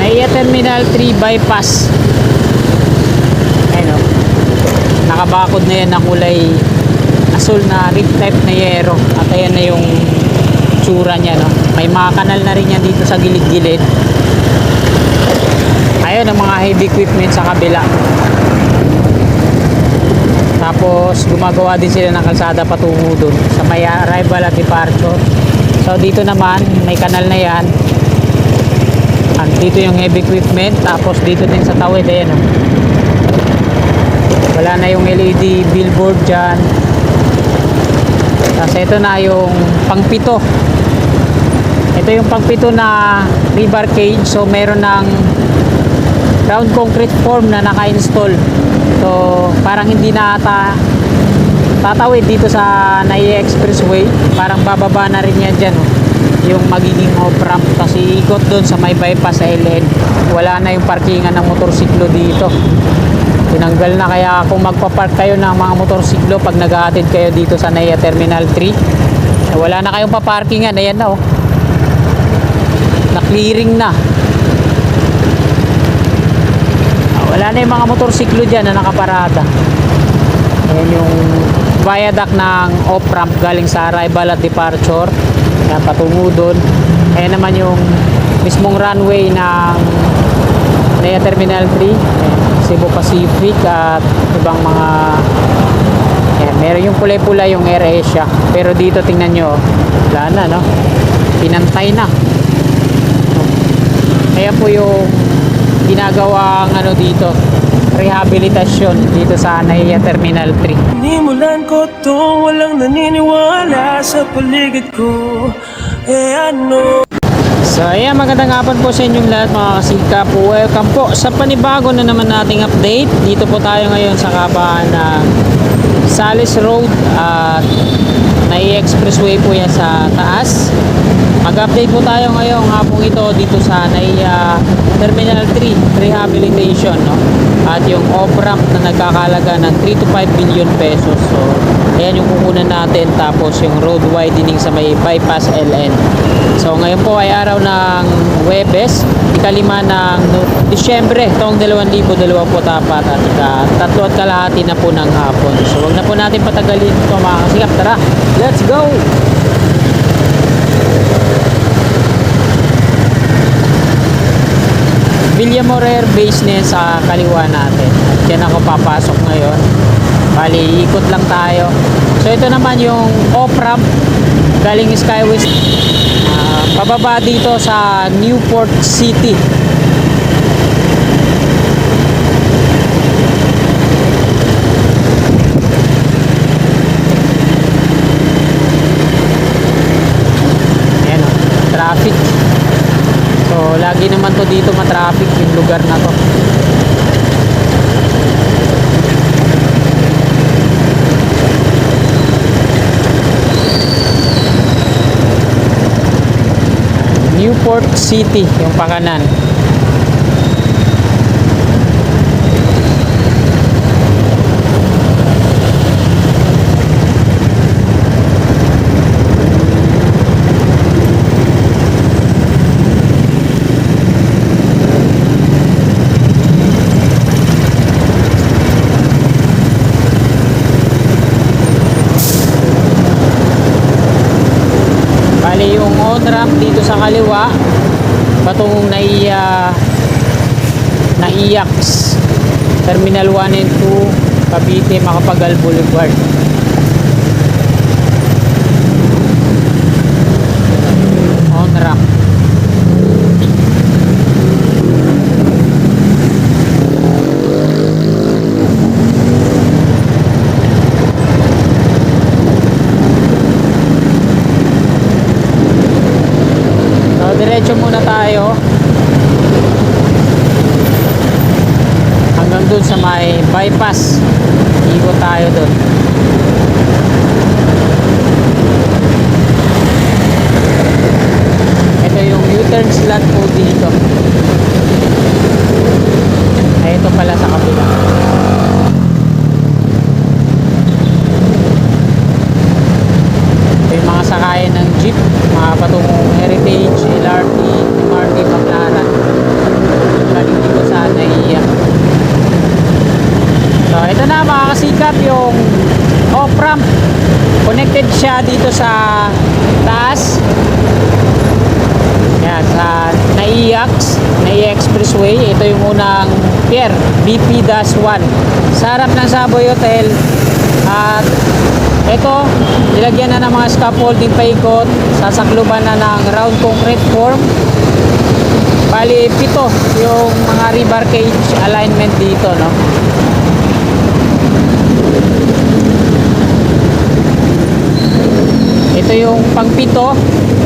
NAIA Terminal 3 bypass. Ayun, nakabakod na yan na kulay asul na rig type na yero. At ayan na yung tsura niya, no? May mga kanal na rin yan dito sa gilid-gilid. Ayun ang mga heavy equipment sa kabila. Tapos gumagawa din sila ng kalsada patungo dun sa may arrival at departure. So dito naman may kanal na yan. At dito yung heavy equipment. Tapos dito din sa tawid, ayan, oh. Wala na yung LED billboard dyan. Tapos ito na yung pangpito. Ito yung pangpito na rebar cage. So meron ng round concrete form na naka-install. So parang hindi na tatawid dito sa NAIA Expressway. Parang bababa na rin yan dyan, oh. Yung magiging off-ramp. Kasi ikot doon sa may bypass sa LN. Wala na yung parkingan ng motorsiklo dito. Tinanggal na, kaya kung magpapark kayo ng mga motorsiklo pag nag-aatid kayo dito sa NAIA Terminal 3, wala na kayong paparkingan. Ayan na, oh. Na-clearing na. Wala na yung mga motorsiklo dyan na nakaparada. Ayan yung viaduct ng off-ramp galing sa arrival at departure. Ayan, patungo doon. Ayan naman yung mismong runway ng NAIA Terminal 3. Ayan, Cebu Pacific at ibang mga, ayan, meron yung pulay-pula yung AirAsia. Pero dito tingnan nyo, wala na, no? Pinantay na. Ayan po yung ginagawang ano dito, rehabilitasyon dito sa NAIA Terminal 3. Nimulan ko to, walang naniniwala sa paligid ko. Ano? So ayan, magandang hapon po sa inyong lahat mga kasikap. Welcome po sa panibago na naman nating update. Dito po tayo ngayon sa kabahan ng Sales Road at NAIA Expressway po yan sa taas. Mag-update po tayo ngayong hapong ito dito sa NAIA Terminal 3 Rehabilitation, no? At yung off-ramp na nagkakalaga ng 3 to 5 billion pesos. So ayan yung kukunan natin. Tapos yung road widening sa may bypass LN. So ngayon po ay araw ng Huwebes, ikalima ng Disyembre taong 2024 at tatlo at kalahati na po ng hapon. So wag na po natin patagalin ito mga kasikap. Tara, let's go! Villamor Air Base na sa kaliwa natin. At dyan ako papasok ngayon. Bali, ikot lang tayo. So ito naman yung off-ramp galing Skywest. Pababa dito sa Newport City. Ayan, oh, traffic. So lagi naman to dito matraffic yung lugar na to. Newport City yung pakanan. Bali yung on-ramp dito sa kaliwa patungong NAIAX Terminal 1 and 2 Cavite Macapagal Boulevard. On-ramp. Diretso muna tayo hanggang dun sa may bypass. Ikot tayo dun. Ito yung U-turn slot po dito. Ay, ito pala sa kabila. Ito yung mga sakayan ng jeep, mga patungong Heritage, LRT, MRT, Baclaran. mula dito sa taas. Yan, sa NAIA Expressway. Ito yung unang pier, BP-1. Sa harap ng Savoy Hotel. At ito, nilagyan na ng mga scaffolding paikot. Sasakluban na ng round concrete form. Bali, 7 yung mga river cage alignment dito, no? Ito yung pang-7.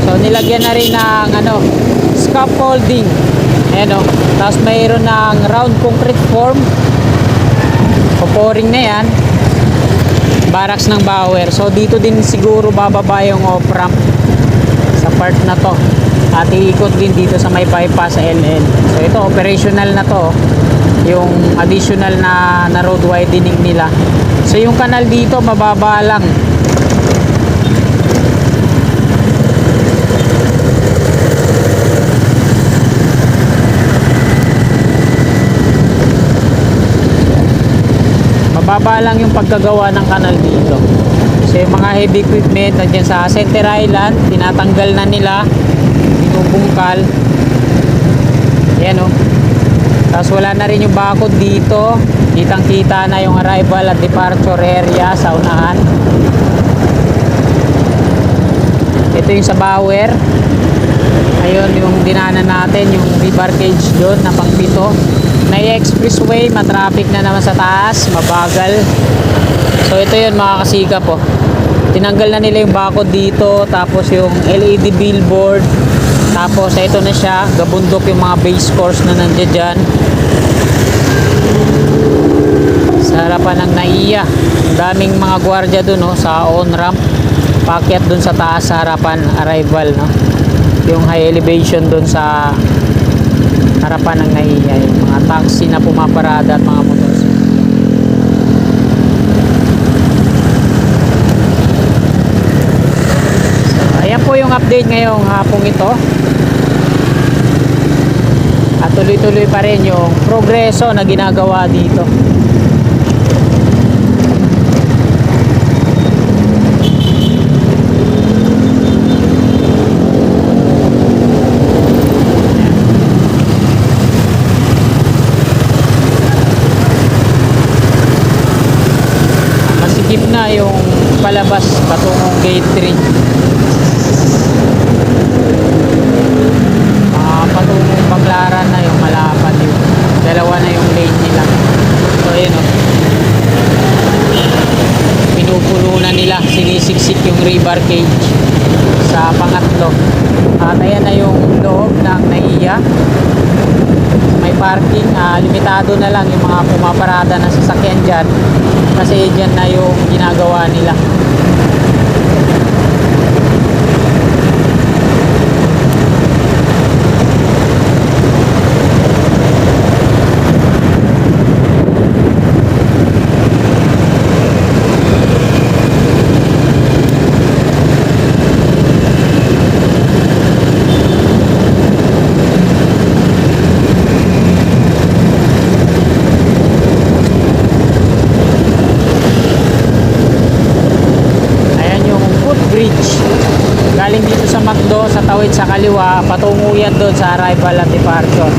So, nilagyan na rin ng scaffolding. Ayan, no? Tapos mayroon ng round concrete form. Pouring na yan. Barracks ng Bauer. So, dito din siguro bababa yung off-ramp sa part na to. At iikot din dito sa may bypass sa LL. So, ito, operational na to. Yung additional na road widening nila. So, yung kanal dito, mababa lang. Mababa lang yung pagkagawa ng kanal dito. So yung mga heavy equipment nandiyan sa Center Island, tinatanggal na nila, binubungkal. Ayan o. Tapos wala na rin yung bakod dito. Kitang kita na yung arrival at departure area sa unahan. Ito yung sa Bauer. Ayun yung dinanan natin, yung river cage doon na pang-7. NAIA Expressway, matraffic na naman sa taas, mabagal. So ito yun mga kasika po. Tinanggal na nila yung bakod dito, tapos yung LED billboard. Tapos ito na siya, gabundok yung mga base course na nandiyan dyan. Sa harapan ng NAIA. Daming mga gwardiya dun, no, sa on-ramp. Paakyat dun sa taas sa harapan, arrival, no. Yung high elevation dun sa harapan ng NAIA, yung mga taxi na pumaparada at mga motorsiklo. So, ayan po yung update ngayong hapong ito. At tuloy-tuloy pa rin yung progreso na ginagawa dito. Na yung palabas patungong gate 3, patungong Baclaran na yung malapad yun. Dalawa na yung lane nila. So ayun o, pinupuno na nila, sinisiksik yung river cage sa pangatlo. At ayan na yung loob ng NAIA. May parking, limitado na lang yung mga pumaparada na sasakyan dyan kasi dyan na yung ginagawa nila. Galing dito sa McDo, sa tawid sa kaliwa, patungo yan doon sa arrival at departure.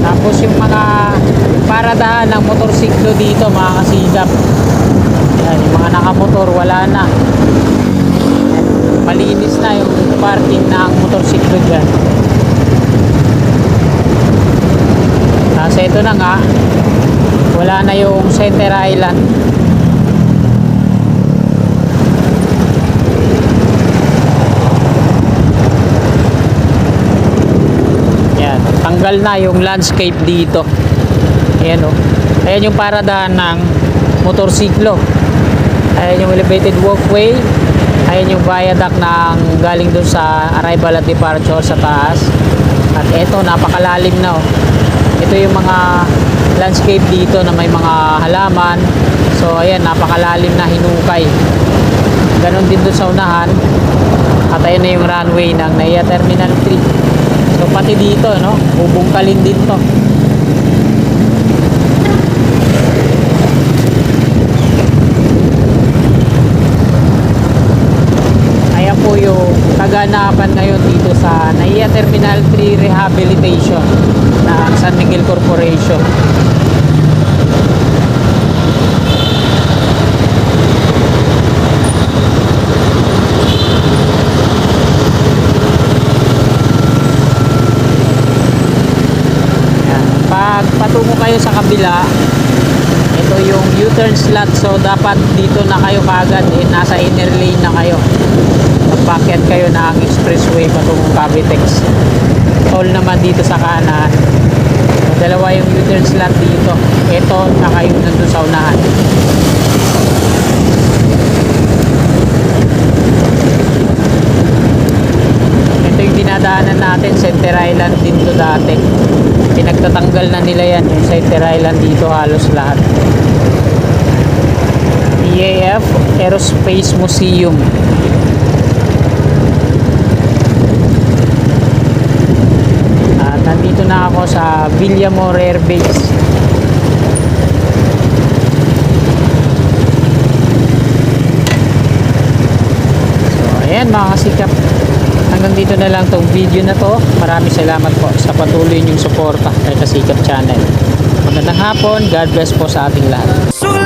Tapos yung mga paradahan ng motorsiklo dito mga kasigap, yan, yung mga nakamotor wala na. Malinis na yung parking ng motorsiklo dyan. Tapos ito na nga, wala na yung Center Island. Tanggal na yung landscape dito. Ayan o. Ayan yung paradahan ng motorsiklo. Ayan yung elevated walkway. Ayan yung viaduct ng galing dun sa arrival at departure sa taas. At eto, napakalalim na o. Ito yung mga landscape dito na may mga halaman. So ayan, napakalalim na hinukay. Ganon din dun sa unahan. At ayan na yung runway ng NAIA Terminal 3. So pati dito, no, bubungkalin din to. kaganapan ngayon dito sa NAIA Terminal 3 Rehabilitation ng San Miguel Corporation. Yan. Pag patungo kayo sa kabila, ito yung U-turn slot, so dapat dito na kayo kaagad, nasa inner lane na kayo. Pagpakyat kayo ng expressway patungong Cavitex. Toll naman dito sa kanan. So, dalawa yung U-turn slot dito, ito saka yung nandun sa unahan. Ito yung dinadaanan natin, Center Island din to dati. Pinagtatanggal na nila yan yung Center Island dito halos lahat. EAF Aerospace Museum. At nandito na ako sa Villamor Air Base. So ayan mga kasikap, hanggang dito na lang tong video na to. Maraming salamat po sa patuloy niyong suporta kay Kasikap Channel. Magandang hapon, God bless po sa ating lahat. Sulit